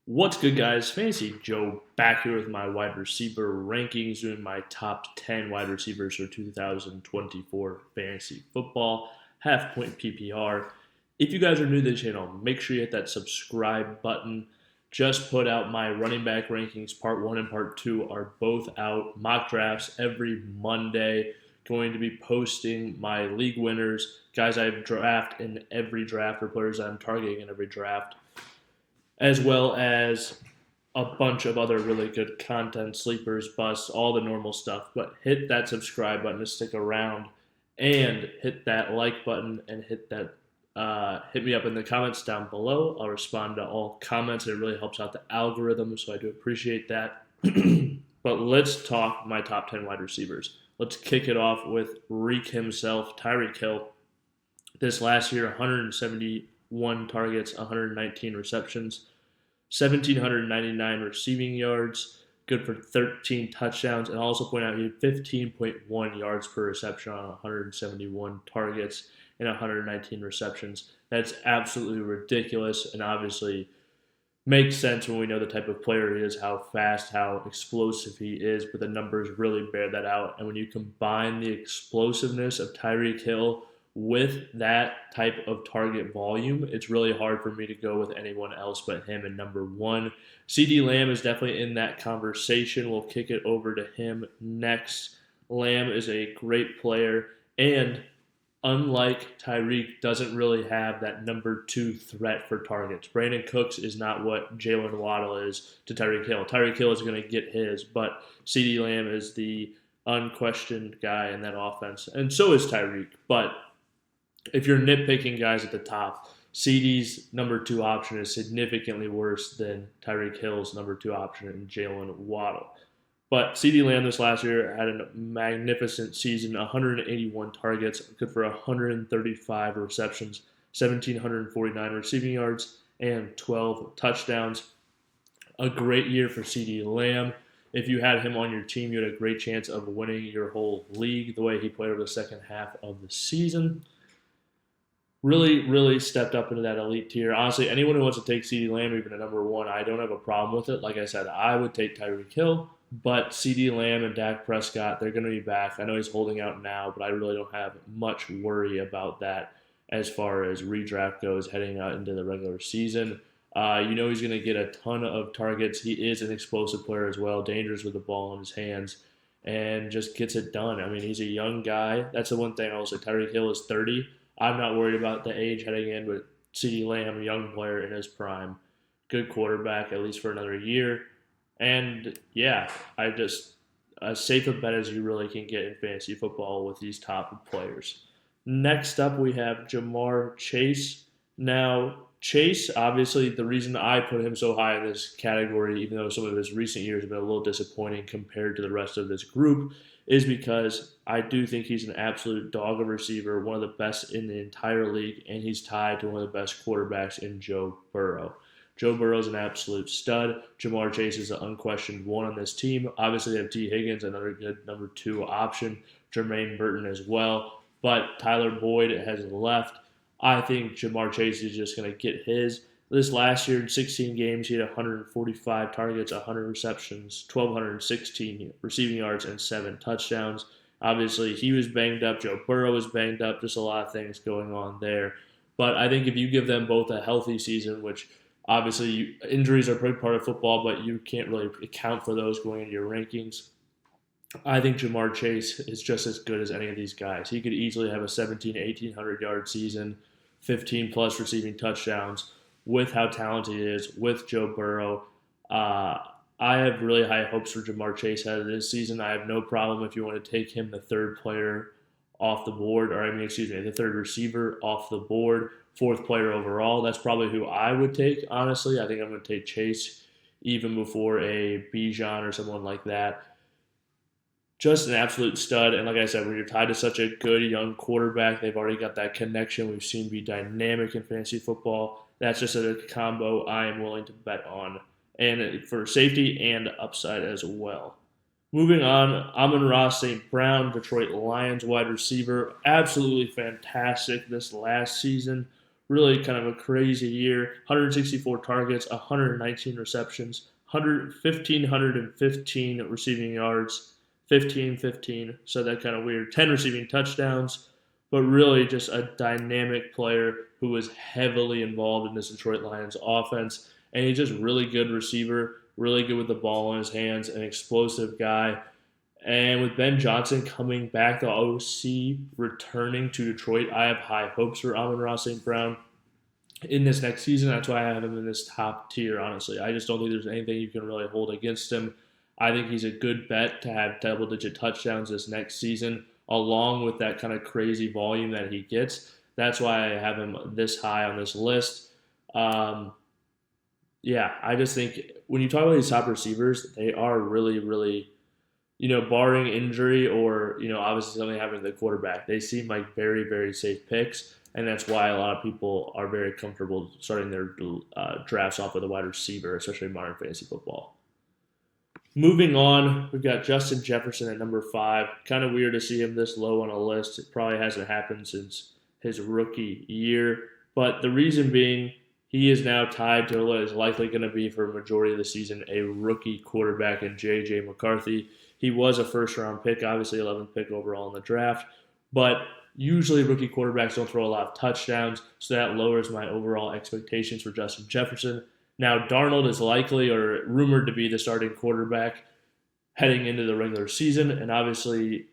What's good, guys? Fantasy Joe back here with my wide receiver rankings, doing my top 10 wide receivers for 2024 fantasy football, half point PPR. If you guys are new to the channel, make sure you hit that subscribe button. Just put out my running back rankings. Part 1 and Part 2 are both out. Mock drafts every Monday. Going to be posting my league winners, guys I draft in every draft, or players I'm targeting in every draft, as well as a bunch of other really good content, sleepers, busts, all the normal stuff. But hit that subscribe button to stick around, and hit that like button, and hit me up in the comments down below. I'll respond to all comments. It really helps out the algorithm, so I do appreciate that. But let's talk my top 10 wide receivers. Let's kick it off with Reek himself, Tyreek Hill. This last year, 171 targets, 119 receptions, 1,799 receiving yards, good for 13 touchdowns, and I'll also point out he had 15.1 yards per reception on 171 targets and 119 receptions. That's absolutely ridiculous, and obviously makes sense when we know the type of player he is, how fast, how explosive he is, but the numbers really bear that out. And when you combine the explosiveness of Tyreek Hill with that type of target volume, it's really hard for me to go with anyone else but him in number one. CeeDee Lamb is definitely in that conversation. We'll kick it over to him next. Lamb is a great player, and unlike Tyreek, doesn't really have that number two threat for targets. Brandon Cooks is not what Jalen Waddle is to Tyreek Hill. Tyreek Hill is going to get his, but CeeDee Lamb is the unquestioned guy in that offense, and so is Tyreek. But if you're nitpicking guys at the top, CeeDee's number two option is significantly worse than Tyreek Hill's number two option in Jalen Waddle. But CeeDee Lamb this last year had a magnificent season, 181 targets, good for 135 receptions, 1,749 receiving yards, and 12 touchdowns. A great year for CeeDee Lamb. If you had him on your team, you had a great chance of winning your whole league the way he played over the second half of the season. Really stepped up into that elite tier. Honestly, anyone who wants to take CeeDee Lamb even at number one, I don't have a problem with it. Like I said, I would take Tyreek Hill, but CeeDee Lamb and Dak Prescott, they're going to be back. I know he's holding out now, but I really don't have much worry about that as far as redraft goes heading out into the regular season. He's going to get a ton of targets. He is an explosive player as well, dangerous with the ball in his hands, and just gets it done. I mean, he's a young guy. That's the one thing I will say. Tyreek Hill is 30. I'm not worried about the age heading in with CeeDee Lamb, a young player in his prime. Good quarterback, at least for another year. And yeah, as safe a bet as you really can get in fantasy football with these top players. Next up, we have Jamar Chase. Now, Chase, obviously, the reason I put him so high in this category, even though some of his recent years have been a little disappointing compared to the rest of this group, is because I do think he's an absolute dog of a receiver, one of the best in the entire league, and he's tied to one of the best quarterbacks in Joe Burrow. Joe Burrow is an absolute stud. Jamar Chase is an unquestioned one on this team. Obviously, they have T. Higgins, another good number two option, Jermaine Burton as well. But Tyler Boyd has left. I think Jamar Chase is just going to get his. This last year in 16 games, he had 145 targets, 100 receptions, 1,216 receiving yards, and 7 touchdowns. Obviously, he was banged up. Joe Burrow was banged up. Just a lot of things going on there. But I think if you give them both a healthy season, which obviously injuries are a big part of football, but you can't really account for those going into your rankings, I think Jamar Chase is just as good as any of these guys. He could easily have a 1,800 yard season, 15 plus receiving touchdowns with how talented he is, with Joe Burrow. I have really high hopes for Jamar Chase out of this season. I have no problem if you want to take him the third player off the board, the third receiver off the board, fourth player overall. That's probably who I would take, honestly. I think I'm going to take Chase even before a Bijan or someone like that. Just an absolute stud. And like I said, when you're tied to such a good young quarterback, they've already got that connection we've seen be dynamic in fantasy football. That's just a combo I am willing to bet on. And for safety and upside as well. Moving on, Amon-Ra St. Brown, Detroit Lions wide receiver. Absolutely fantastic this last season. Really kind of a crazy year. 164 targets, 119 receptions, 1,515 receiving yards, 15-15. So that kind of weird. 10 receiving touchdowns, but really just a dynamic player who was heavily involved in this Detroit Lions offense. And he's just really good receiver, really good with the ball in his hands, an explosive guy. And with Ben Johnson coming back, the OC returning to Detroit, I have high hopes for Amon-Ra St. Brown in this next season. That's why I have him in this top tier, honestly. I just don't think there's anything you can really hold against him. I think he's a good bet to have double-digit touchdowns this next season, along with that kind of crazy volume that he gets. That's why I have him this high on this list. Yeah, I just think when you talk about these top receivers, they are really, really, barring injury or, obviously something happening to the quarterback, they seem like very, very safe picks. And that's why a lot of people are very comfortable starting their drafts off with a wide receiver, especially in modern fantasy football. Moving on, we've got Justin Jefferson at number 5. Kind of weird to see him this low on a list. It probably hasn't happened since his rookie year. But the reason being, he is now tied to what is likely going to be for a majority of the season a rookie quarterback in J.J. McCarthy. He was a first-round pick, obviously 11th pick overall in the draft. But usually rookie quarterbacks don't throw a lot of touchdowns, so that lowers my overall expectations for Justin Jefferson. Now, Darnold is likely or rumored to be the starting quarterback heading into the regular season, and obviously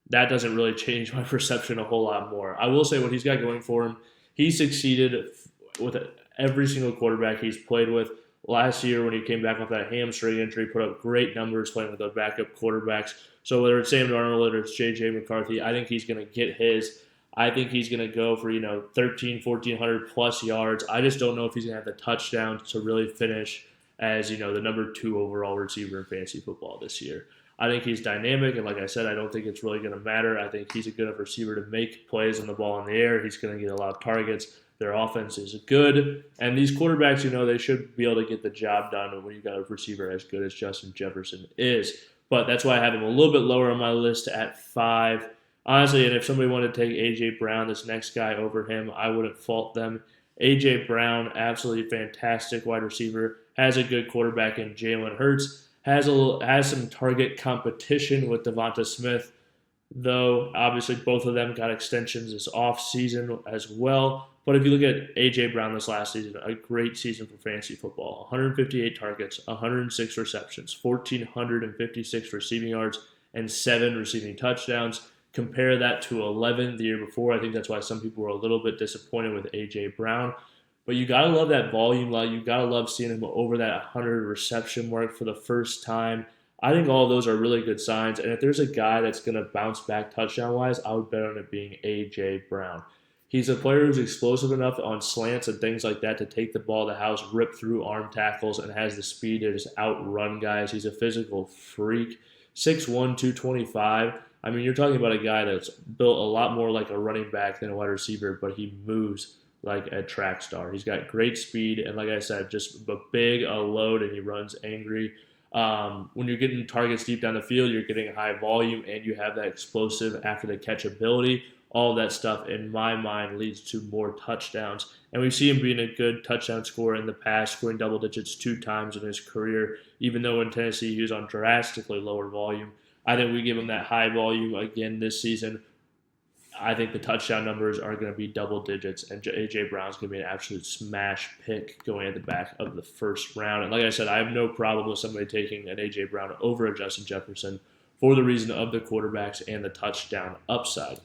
that doesn't really change my perception a whole lot more. I will say what he's got going for him, he succeeded with every single quarterback he's played with. Last year when he came back off that hamstring injury, put up great numbers playing with the backup quarterbacks. So whether it's Sam Darnold, whether it's J.J. McCarthy, I think he's going to get his. I think he's going to go for, 1,400 plus yards. I just don't know if he's going to have the touchdowns to really finish as, the number 2 overall receiver in fantasy football this year. I think he's dynamic, and like I said, I don't think it's really going to matter. I think he's a good enough receiver to make plays on the ball in the air. He's going to get a lot of targets. Their offense is good, and these quarterbacks, they should be able to get the job done when you've got a receiver as good as Justin Jefferson is. But that's why I have him a little bit lower on my list at 5. Honestly, and if somebody wanted to take A.J. Brown, this next guy, over him, I wouldn't fault them. A.J. Brown, absolutely fantastic wide receiver, has a good quarterback in Jalen Hurts, has some target competition with Devonta Smith, though obviously both of them got extensions this offseason as well. But if you look at A.J. Brown this last season, a great season for fantasy football. 158 targets, 106 receptions, 1,456 receiving yards, and 7 receiving touchdowns. Compare that to 11 the year before. I think that's why some people were a little bit disappointed with A.J. Brown. But you got to love that volume. You got to love seeing him over that 100 reception mark for the first time. I think all of those are really good signs. And if there's a guy that's going to bounce back touchdown-wise, I would bet on it being A.J. Brown. He's a player who's explosive enough on slants and things like that to take the ball to the house, rip through arm tackles, and has the speed to just outrun guys. He's a physical freak. 6'1", 225. I mean, you're talking about a guy that's built a lot more like a running back than a wide receiver, but he moves like a track star. He's got great speed, and like I said, just a big load, and he runs angry. When you're getting targets deep down the field, you're getting high volume, and you have that explosive after the catch ability. All that stuff, in my mind, leads to more touchdowns. And we see him being a good touchdown scorer in the past, scoring double digits 2 times in his career, even though in Tennessee he was on drastically lower volume. I think we give him that high volume again this season. I think the touchdown numbers are going to be double digits, and A.J. Brown's going to be an absolute smash pick going at the back of the first round. And like I said, I have no problem with somebody taking an A.J. Brown over a Justin Jefferson for the reason of the quarterbacks and the touchdown upside.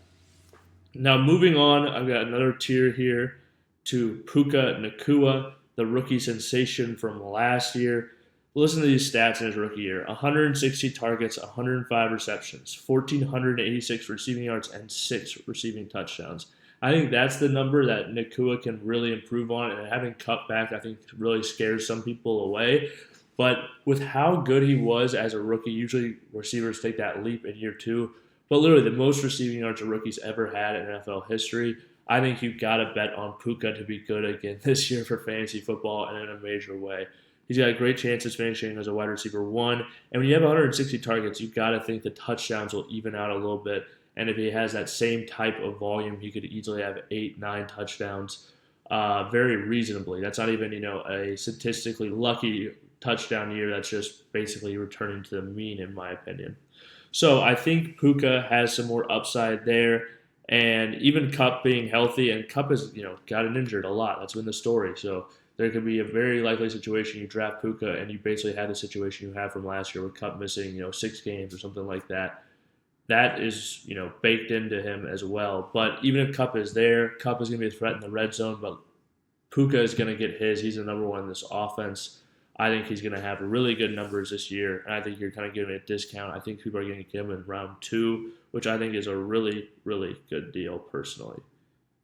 Now, moving on, I've got another tier here to Puka Nacua, the rookie sensation from last year. Listen to these stats in his rookie year. 160 targets, 105 receptions, 1,486 receiving yards, and 6 receiving touchdowns. I think that's the number that Nacua can really improve on, and having cut back, I think, really scares some people away. But with how good he was as a rookie, usually receivers take that leap in year 2. But literally the most receiving yards a rookie's ever had in NFL history. I think you've got to bet on Puka to be good again this year for fantasy football and in a major way. He's got a great chance of finishing as a wide receiver 1. And when you have 160 targets, you've got to think the touchdowns will even out a little bit. And if he has that same type of volume, he could easily have 8, 9 touchdowns very reasonably. That's not even, a statistically lucky touchdown year. That's just basically returning to the mean, in my opinion. So I think Puka has some more upside there. And even Cup being healthy, and Cup has, gotten injured a lot. That's been the story. So there could be a very likely situation you draft Puka and you basically have the situation you had from last year with Cup missing, 6 games or something like that. That is, baked into him as well. But even if Cup is there, Cup is going to be a threat in the red zone, but Puka is going to get his. He's the number one in this offense. I think he's going to have really good numbers this year, and I think you're kind of giving a discount. I think people are going to get him in round 2, which I think is a really, really good deal personally.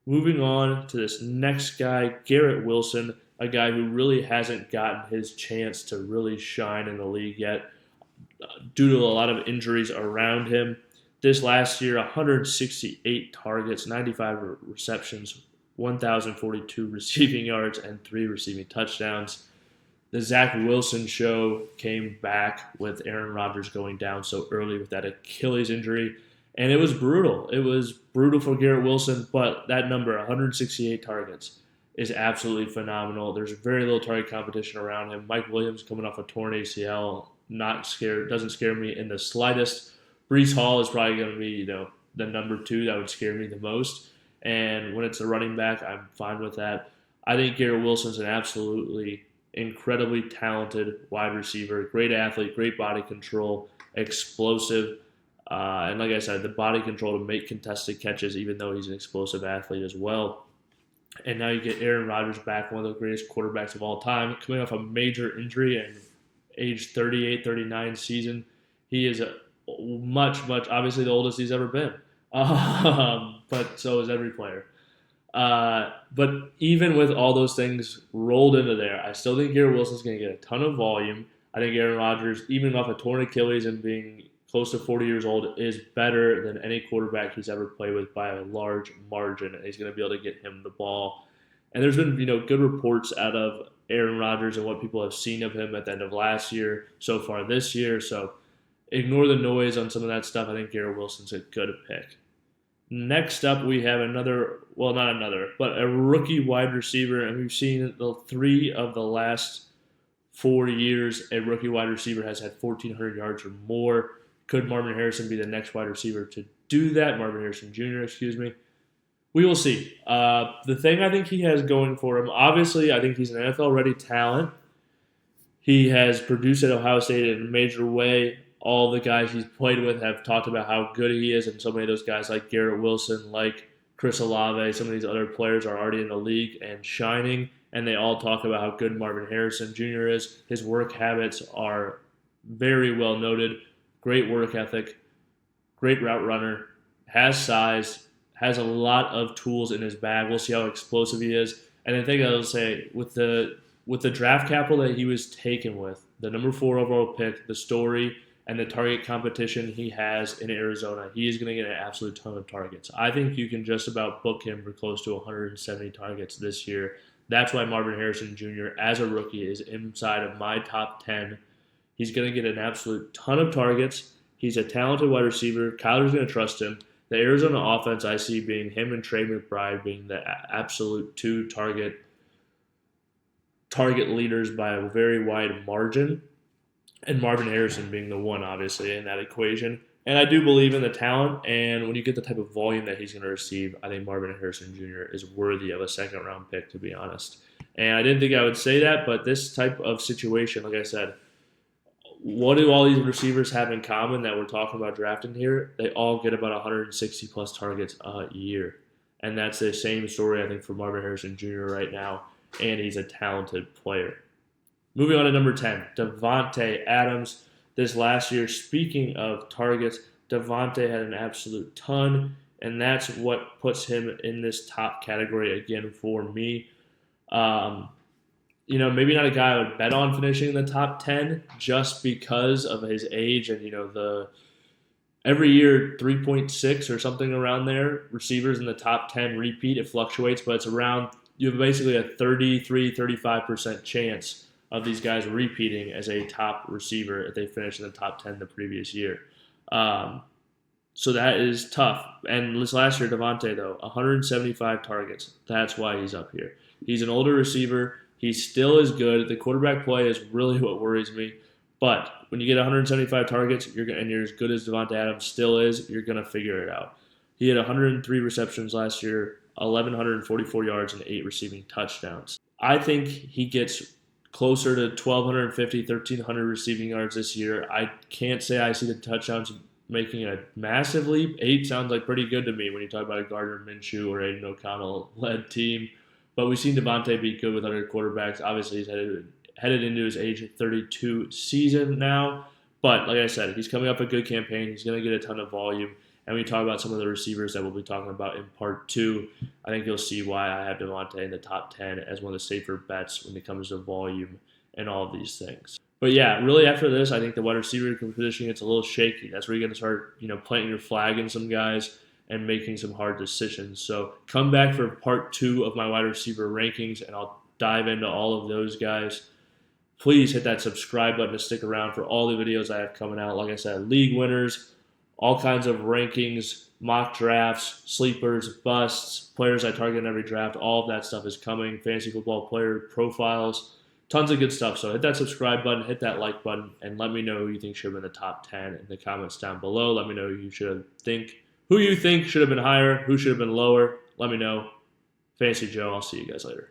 Moving on to this next guy, Garrett Wilson, a guy who really hasn't gotten his chance to really shine in the league yet due to a lot of injuries around him. This last year, 168 targets, 95 receptions, 1,042 receiving yards, and 3 receiving touchdowns. The Zach Wilson show came back with Aaron Rodgers going down so early with that Achilles injury, and it was brutal. It was brutal for Garrett Wilson, but that number, 168 targets, is absolutely phenomenal. There's very little target competition around him. Mike Williams coming off a torn ACL, not scared, doesn't scare me in the slightest. Breece Hall is probably going to be, the number 2 that would scare me the most. And when it's a running back, I'm fine with that. I think Garrett Wilson's an absolutely incredibly talented wide receiver, great athlete, great body control, explosive. And like I said, the body control to make contested catches, even though he's an explosive athlete as well. And now you get Aaron Rodgers back, one of the greatest quarterbacks of all time, coming off a major injury and age 38, 39 season. He is obviously the oldest he's ever been. But so is every player. But even with all those things rolled into there, I still think Garrett Wilson's going to get a ton of volume. I think Aaron Rodgers, even off a torn Achilles and being close to 40 years old, is better than any quarterback he's ever played with by a large margin, and he's going to be able to get him the ball. And there's been, good reports out of Aaron Rodgers and what people have seen of him at the end of last year, so far this year. So ignore the noise on some of that stuff. I think Garrett Wilson's a good pick. Next up, we have a rookie wide receiver, and we've seen the 3 of the last 4 years a rookie wide receiver has had 1,400 yards or more. Could Marvin Harrison be the next wide receiver to do that? Marvin Harrison Jr., excuse me. We will see. The thing I think he has going for him, obviously, I think he's an NFL-ready talent. He has produced at Ohio State in a major way. All the guys he's played with have talked about how good he is, and so many of those guys like Garrett Wilson, like Chris Olave, some of these other players are already in the league and shining, and they all talk about how good Marvin Harrison Jr. is. His work habits are very well noted. Great work ethic, great route runner, has size, has a lot of tools in his bag. We'll see how explosive he is. And the thing I'll say, with the draft capital that he was taken with, the number 4 overall pick, the story, and the target competition he has in Arizona, he is going to get an absolute ton of targets. I think you can just about book him for close to 170 targets this year. That's why Marvin Harrison Jr., as a rookie, is inside of my top 10. He's going to get an absolute ton of targets. He's a talented wide receiver. Kyler's going to trust him. The Arizona offense I see being him and Trey McBride being the absolute 2 target leaders by a very wide margin. And Marvin Harrison being the 1, obviously, in that equation. And I do believe in the talent, and when you get the type of volume that he's going to receive, I think Marvin Harrison Jr. is worthy of a second-round pick, to be honest. And I didn't think I would say that, but this type of situation, like I said, what do all these receivers have in common that we're talking about drafting here? They all get about 160-plus targets a year. And that's the same story, I think, for Marvin Harrison Jr. right now, and he's a talented player. Moving on to number 10, Davante Adams. This last year, speaking of targets, Davante had an absolute ton, and that's what puts him in this top category again for me. Maybe not a guy I would bet on finishing in the top 10 just because of his age and, every year 3.6 or something around there, receivers in the top 10 repeat. It fluctuates, but it's around, you have basically a 33-35% chance of these guys repeating as a top receiver if they finish in the top 10 the previous year. So that is tough. And this last year, Devontae, though, 175 targets. That's why he's up here. He's an older receiver. He still is good. The quarterback play is really what worries me. But when you get 175 targets, and you're as good as Devontae Adams still is, you're going to figure it out. He had 103 receptions last year, 1,144 yards, and 8 receiving touchdowns. I think he gets closer to 1,250, 1,300 receiving yards this year. I can't say I see the touchdowns making a massive leap. 8 sounds like pretty good to me when you talk about a Gardner Minshew or Aiden O'Connell-led team. But we've seen Devontae be good with other quarterbacks. Obviously, he's headed into his age 32 season now. But like I said, he's coming up a good campaign. He's going to get a ton of volume. And when you talk about some of the receivers that we'll be talking about in part 2, I think you'll see why I have Devontae in the top 10 as one of the safer bets when it comes to volume and all of these things. But yeah, really after this, I think the wide receiver position gets a little shaky. That's where you're going to start, planting your flag in some guys and making some hard decisions. So come back for part 2 of my wide receiver rankings, and I'll dive into all of those guys. Please hit that subscribe button to stick around for all the videos I have coming out. Like I said, league winners, all kinds of rankings, mock drafts, sleepers, busts, players I target in every draft. All of that stuff is coming. Fantasy football player profiles, tons of good stuff. So hit that subscribe button, hit that like button, and let me know who you think should have been the top 10 in the comments down below. Let me know who you think should have been higher, who should have been lower. Let me know. Fantasy Joe, I'll see you guys later.